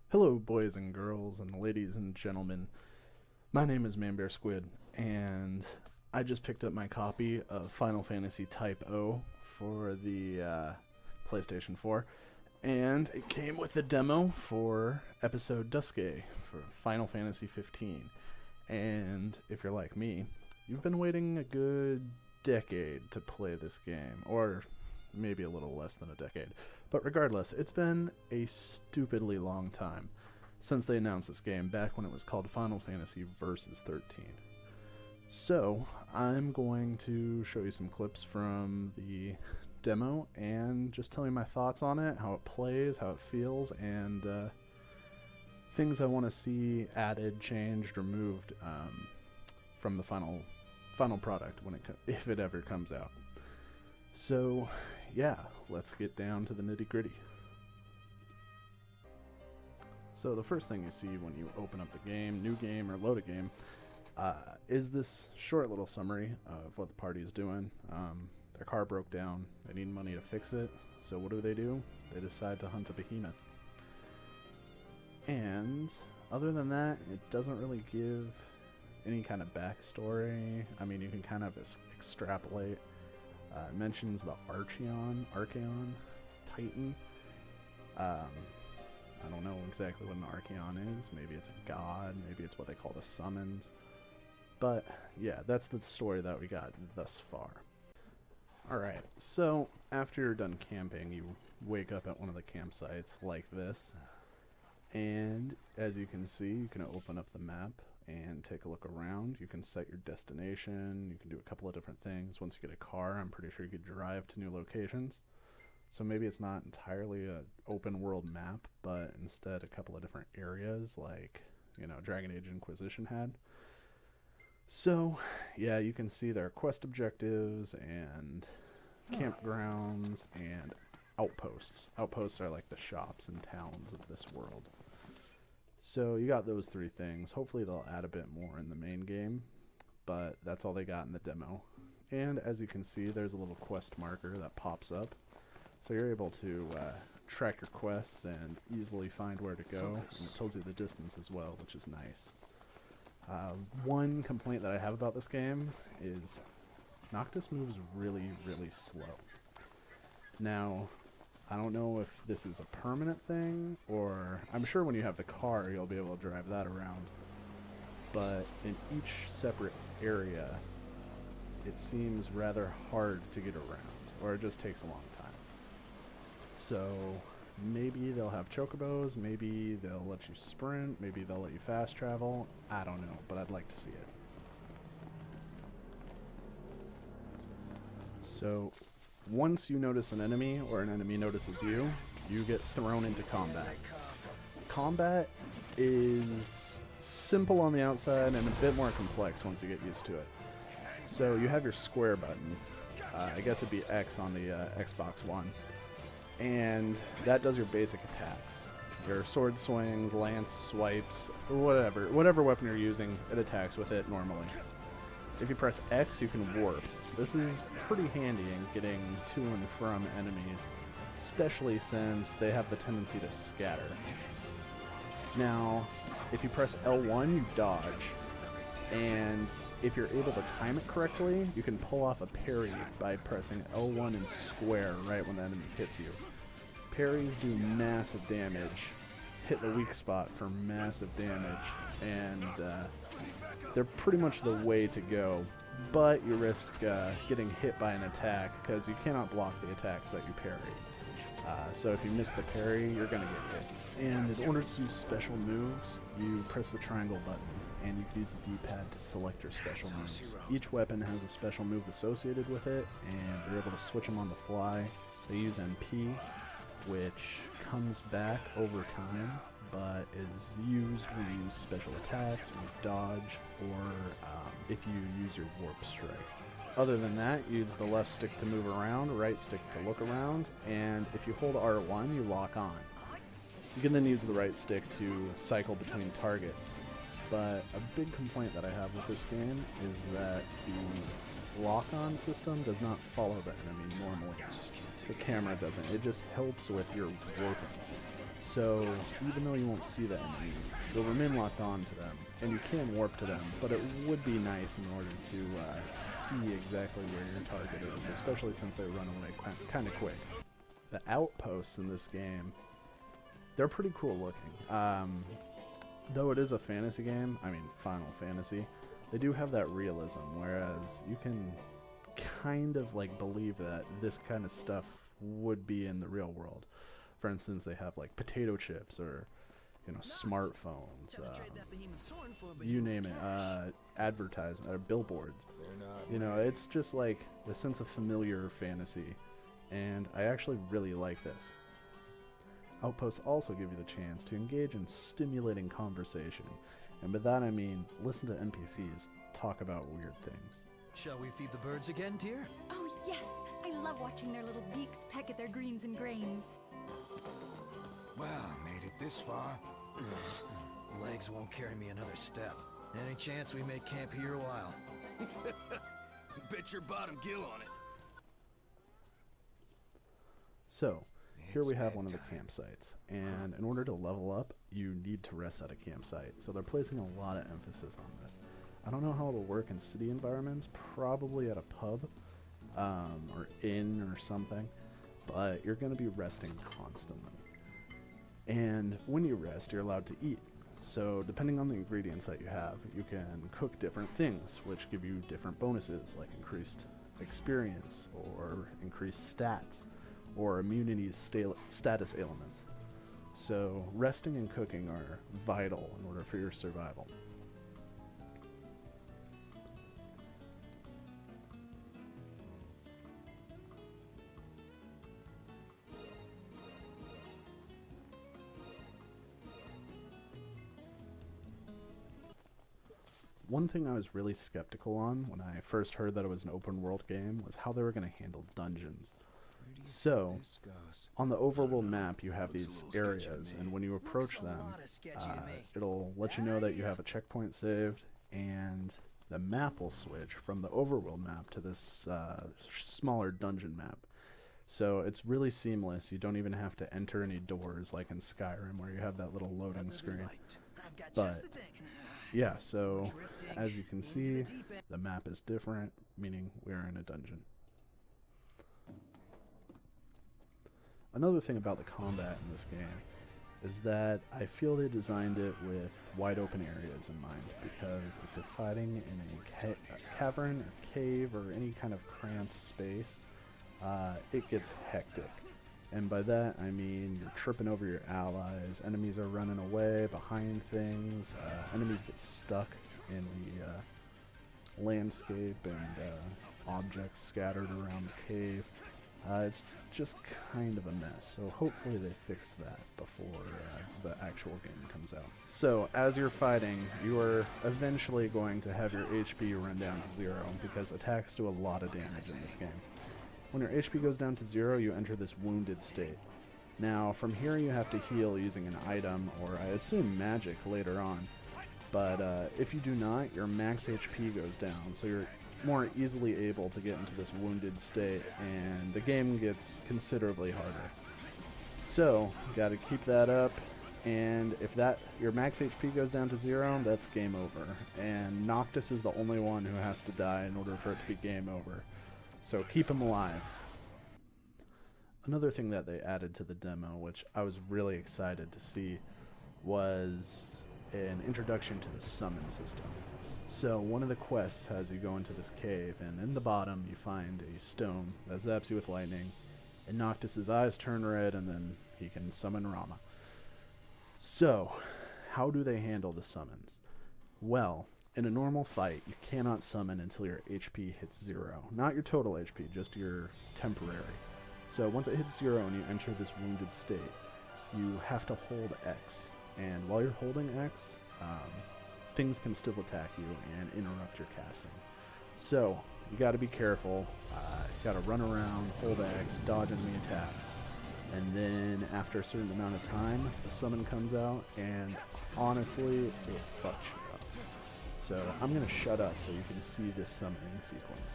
Hello, boys and girls, and ladies and gentlemen. My name is Manbear Squid, and I just picked up my copy of Final Fantasy Type O for the PlayStation 4, and it came with the demo for episode Duscae for Final Fantasy 15. And if you're like me, you've been waiting a good decade to play this game, or maybe a little less than a decade. But regardless, it's been a stupidly long time since they announced this game back when it was called Final Fantasy Versus 13. So, I'm going to show you some clips from the demo and just tell you my thoughts on it, how it plays, how it feels, and things I want to see added, changed, removed from the final product when if it ever comes out. So, yeah, let's get down to the nitty-gritty. So the first thing you see when you open up the game, new game, or load a game, is this short little summary of what the party is doing. Their car broke down. They need money to fix it. So what do? They decide to hunt a behemoth. And other than that, it doesn't really give any kind of backstory. I mean, you can kind of extrapolate. It mentions the Archeon Titan. I don't know exactly what an Archeon is. Maybe it's a god. Maybe it's what they call the summons. But yeah, that's the story that we got thus far. Alright, so after you're done camping, you wake up at one of the campsites like this. And as you can see, you can open up the map and take a look around. You can set your destination. You can do a couple of different things. Once you get a car, I'm pretty sure you could drive to new locations. So maybe it's not entirely an open world map, but instead a couple of different areas like, Dragon Age Inquisition had. So, yeah, you can see their quest objectives and campgrounds and outposts. Outposts are like the shops and towns of this world. So you got those three things. Hopefully they'll add a bit more in the main game, but that's all they got in the demo. And as you can see, there's a little quest marker that pops up. So you're able to track your quests and easily find where to go. And it tells you the distance as well, which is nice. One complaint that I have about this game is Noctis moves really, really slow. Now, I don't know if this is a permanent thing, or I'm sure when you have the car you'll be able to drive that around. But in each separate area, it seems rather hard to get around, or it just takes a long time. So maybe they'll have chocobos, maybe they'll let you sprint, maybe they'll let you fast travel. I don't know, but I'd like to see it. So once you notice an enemy, or an enemy notices you, you get thrown into combat. Combat is simple on the outside and a bit more complex once you get used to it. So you have your square button. I guess it'd be X on the Xbox One. And that does your basic attacks. Your sword swings, lance swipes, or whatever weapon you're using, it attacks with it normally. If you press X, you can warp. This is pretty handy in getting to and from enemies, especially since they have the tendency to scatter. Now, if you press L1, you dodge, and if you're able to time it correctly, you can pull off a parry by pressing L1 and square right when the enemy hits you. Parries do massive damage, hit the weak spot for massive damage, and they're pretty much the way to go, but you risk getting hit by an attack because you cannot block the attacks that you parry. So if you miss the parry, you're going to get hit. And in order to use special moves, you press the triangle button, and you can use the D-pad to select your special moves. Each weapon has a special move associated with it, and you're able to switch them on the fly. They use MP, which comes back over time, but is used when you use special attacks, when you dodge, or if you use your warp strike. Other than that, use the left stick to move around, right stick to look around, and if you hold R1, you lock on. You can then use the right stick to cycle between targets. But a big complaint that I have with this game is that the lock-on system does not follow the enemy normally. The camera doesn't. It just helps with your warping. So even though you won't see the enemy, you'll remain locked on to them, and you can warp to them, but it would be nice in order to see exactly where your target is, especially since they run away kind of quick. The outposts in this game, they're pretty cool looking. Though it is a fantasy game, I mean Final Fantasy, they do have that realism, whereas you can kind of like believe that this kind of stuff would be in the real world. For instance, they have like potato chips or, you know, smartphones, you name it, advertisement or billboards. You know, it's just like the sense of familiar fantasy, and I actually really like this. Outposts also give you the chance to engage in stimulating conversation, and by that I mean listen to NPCs talk about weird things. Shall we feed the birds again, dear? Oh yes, I love watching their little beaks peck at their greens and grains. Well, made it this far. Legs won't carry me another step. Any chance we make camp here a while? Bet your bottom gill on it. So, here It's we have one of the bedtime. campsites, and in order to level up, you need to rest at a campsite. So they're placing a lot of emphasis on this. I don't know how it'll work in city environments, probably at a pub, or inn or something, but you're going to be resting constantly. And when you rest, you're allowed to eat. So depending on the ingredients that you have, you can cook different things, which give you different bonuses, like increased experience, or increased stats, or immunity status ailments. So resting and cooking are vital in order for your survival. One thing I was really skeptical on when I first heard that it was an open world game was how they were going to handle dungeons. So, This goes. on the overworld map, you have these Looks a little sketchy to areas, me. and when you approach them, sketchy to me. it'll let you know that you have a checkpoint saved, and the map will switch from the overworld map to this smaller dungeon map. So it's really seamless. You don't even have to enter any doors like in Skyrim, where you have that little loading screen. But yeah, so as you can see, the map is different, meaning we're in a dungeon. Another thing about the combat in this game is that I feel they designed it with wide open areas in mind, because if you're fighting in a cavern or cave or any kind of cramped space, it gets hectic. And by that I mean you're tripping over your allies, enemies are running away behind things, enemies get stuck in the landscape, and objects scattered around the cave. It's just kind of a mess, so hopefully they fix that before the actual game comes out. So as you're fighting, you are eventually going to have your HP run down to 0, because attacks do a lot of damage in this game. When your HP goes down to 0, you enter this wounded state. Now, from here you have to heal using an item, or I assume magic later on. But if you do not, your max HP goes down, so you're more easily able to get into this wounded state, and the game gets considerably harder. So, you gotta keep that up, and if your max HP goes down to 0, that's game over. And Noctis is the only one who has to die in order for it to be game over. So keep him alive. Another thing that they added to the demo, which I was really excited to see, was an introduction to the summon system. So one of the quests has you go into this cave, and in the bottom you find a stone that zaps you with lightning, and Noctis's eyes turn red, and then he can summon Rama. So, how do they handle the summons? Well, in a normal fight, you cannot summon until your HP hits 0. Not your total HP, just your temporary. So once it hits 0 and you enter this wounded state, you have to hold X. And while you're holding X, things can still attack you and interrupt your casting. So you got to be careful. You got to run around, hold X, dodge enemy attacks. And then after a certain amount of time, the summon comes out, and honestly, it fucks you up. So I'm going to shut up so you can see this summoning sequence.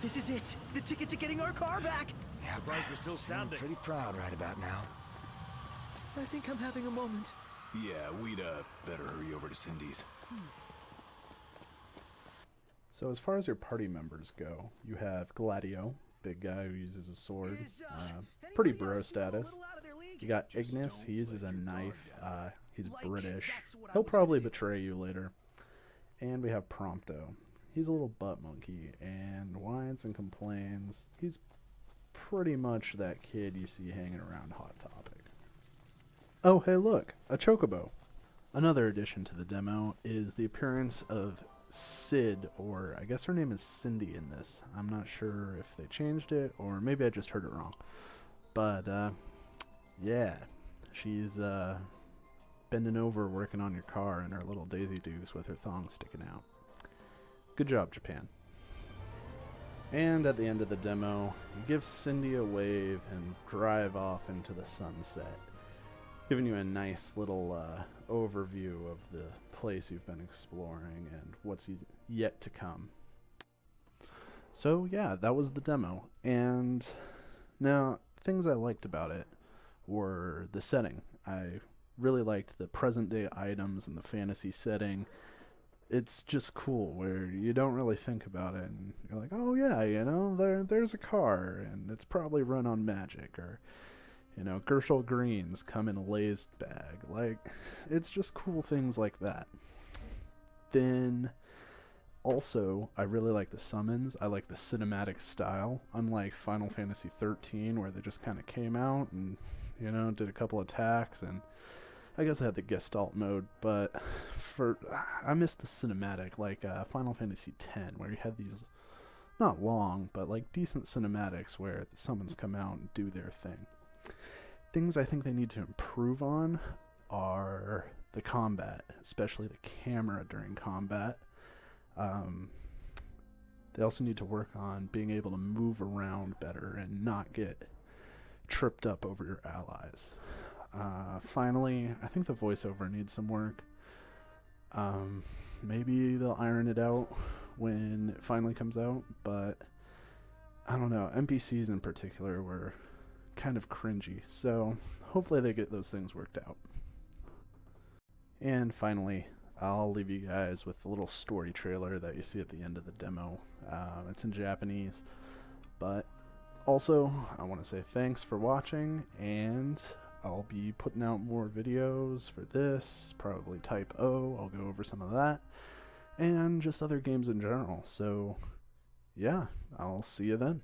This is it! The ticket to getting our car back! Yeah, surprised we're still I'm standing. pretty proud right about now. I think I'm having a moment. Yeah, we'd better hurry over to Cindy's. So as far as your party members go, you have Gladio, big guy who uses a sword, pretty bro status. You got Ignis, he uses a knife, he's British, he'll probably betray you later. And we have Prompto, he's a little butt monkey and whines and complains. He's pretty much that kid you see hanging around Hot Topic. Oh hey look, a chocobo. Another addition to the demo is the appearance of Sid, or I guess her name is Cindy in this. I'm not sure if they changed it or maybe I just heard it wrong. But yeah, she's bending over working on your car in her little Daisy Dukes with her thong sticking out. Good job, Japan. And at the end of the demo, you give Cindy a wave and drive off into the sunset, giving you a nice little overview of the place you've been exploring and what's yet to come. So yeah, that was the demo. And now, things I liked about it were the setting. I really liked the present day items and the fantasy setting. It's just cool where you don't really think about it and you're like, oh yeah, you know, there's a car and it's probably run on magic, or you know, Gershel greens come in a Lay's bag. Like, it's just cool things like that. Then, also, I really like the summons. I like the cinematic style. Unlike Final Fantasy 13, where they just kind of came out and, you know, did a couple attacks, and I guess I had the Gestalt mode, but I missed the cinematic, like Final Fantasy 10, where you had these, not long, but like decent cinematics where the summons come out and do their thing. Things I think they need to improve on are the combat, especially the camera during combat. They also need to work on being able to move around better and not get tripped up over your allies. Finally, I think the voiceover needs some work. Maybe they'll iron it out when it finally comes out, but I don't know. NPCs in particular were kind of cringy, so hopefully they get those things worked out. And finally, I'll leave you guys with the little story trailer that you see at the end of the demo. It's in Japanese, but also I want to say thanks for watching, and I'll be putting out more videos for this, probably Type O. I'll go over some of that, and just other games in general. So yeah, I'll see you then.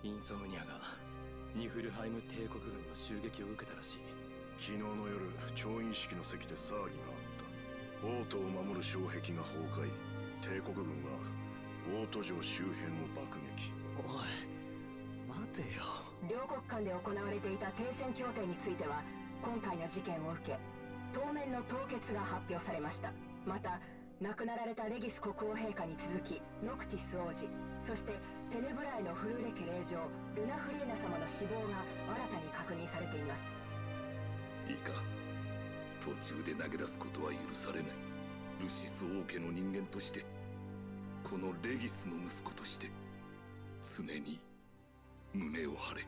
インソムニアがニフルハイム帝国軍の襲撃を受けたらしい。昨日の夜、調印式の席で騒ぎがあった。王都を守る障壁が崩壊。帝国軍は王都城周辺を爆撃。おい、待てよ。両国間で行われていた停戦協定については、今回の事件を受け、当面の凍結が発表されました。また、亡くなられたレギス国王陛下に続き、ノクティス王子、そしてテネブライのフルーレ家令嬢ルナフリーナ様の死亡が新たに確認されています。いいか、途中で投げ出すことは許されない。ルシス王家の人間として、このレギスの息子として、常に胸を張れ。